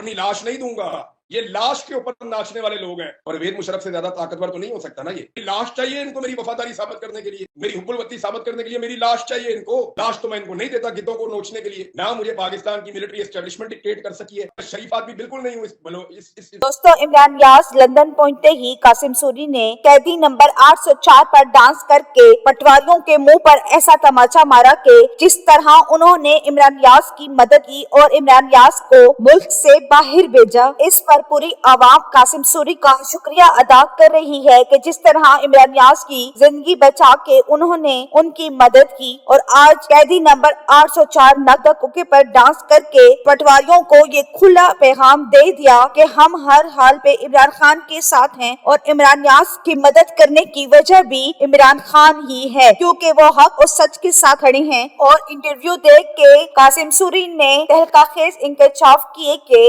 अपनी लाश नहीं दूंगा। ये लाश के ऊपर नाचने वाले लोग हैं, और परवेज मुशर्रफ से ज्यादा ताकतवर तो नहीं हो सकता ना। ये लाश चाहिए इनको मेरी वफादारी साबित करने के लिए, मेरी हुब्बुल-वतनी साबित करने के लिए मेरी लाश चाहिए इनको। लाश तो मैं इनको नहीं देता गिद्धों को नोचने के लिए। ना मुझे पाकिस्तान की मिलिट्री एस्टेब्लिशमेंट डिक्टेट कर सकी है। शरीफ आदमी बिल्कुल नहीं हूँ इस दोस्तों, इमरान नियाज लंदन पहुंचते ही कासिम सूरी ने कैदी नंबर 804 पर डांस करके पटवारियों के मुंह पर ऐसा तमाचा मारा कि जिस तरह उन्होंने इमरान नियाज की मदद की और इमरान नियाज को मुल्क से बाहर भेजा, इस पर पूरी आवाम कासिम सूरी का शुक्रिया अदा कर रही है कि जिस तरह इमरान नियाज की जिंदगी बचा के उन्होंने उनकी मदद की। और आज कैदी नंबर 804 नगदा कुके पर डांस करके पटवारियों को ये खुला पैगाम दे दिया कि हम हर हाल पे इमरान खान के साथ हैं, और इमरान नियाज की मदद करने की वजह भी इमरान खान ही है, क्योंकि वो हक और सच के साथ खड़े हैं। और इंटरव्यू देख के कासिम सूरी ने तहलकाखेज इंकशाफ किए कि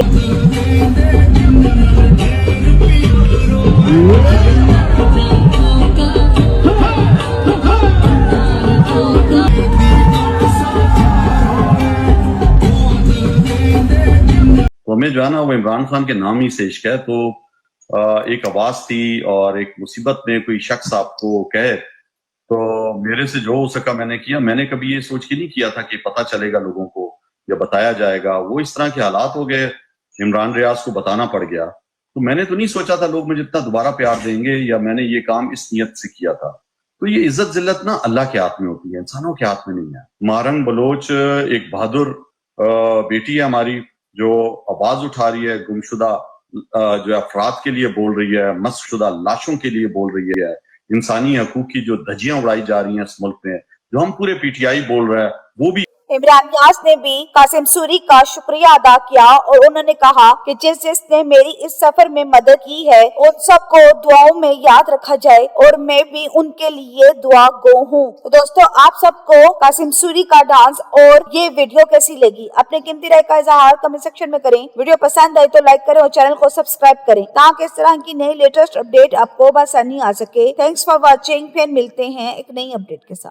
तो हमें जो है ना वो इमरान खान के नाम ही से इश्क है। तो एक आवाज थी और एक मुसीबत में कोई शख्स आपको कहे, तो मेरे से जो हो सका मैंने किया। मैंने कभी ये सोच के नहीं किया था कि पता चलेगा लोगों को या बताया जाएगा। वो इस तरह के हालात हो गए, इमरान रियाज को बताना पड़ गया। तो मैंने तो नहीं सोचा था लोग मुझे इतना दोबारा प्यार देंगे, या मैंने ये काम इस नीयत से किया था। तो ये इज्जत जिल्लत ना अल्लाह के हाथ में होती है, इंसानों के हाथ में नहीं है। मारंग बलोच एक बहादुर बेटी है हमारी, जो आवाज उठा रही है, गुमशुदा जो अफराद के लिए बोल रही है, मस्कशुदा लाशों के लिए बोल रही है, इंसानी हकूक की जो धज्जियां उड़ाई जा रही हैं इस मुल्क में, जो हम पूरे पीटीआई बोल रहे हैं, वो भी। इमरान नियाज ने भी कासिम सूरी का शुक्रिया अदा किया और उन्होंने कहा कि जिस जिसने मेरी इस सफर में मदद की है उन सबको दुआओं में याद रखा जाए, और मैं भी उनके लिए दुआ गो हूँ। तो दोस्तों, आप सबको कासिम सूरी का डांस और ये वीडियो कैसी लगी, अपने कीमती राय का इजहार कमेंट सेक्शन में करें। वीडियो पसंद आए तो लाइक करें और चैनल को सब्सक्राइब करें ताकि इस तरह की नई लेटेस्ट अपडेट आपको बआसानी आ सके। Thanks for watching. फिर मिलते हैं एक नई अपडेट के साथ।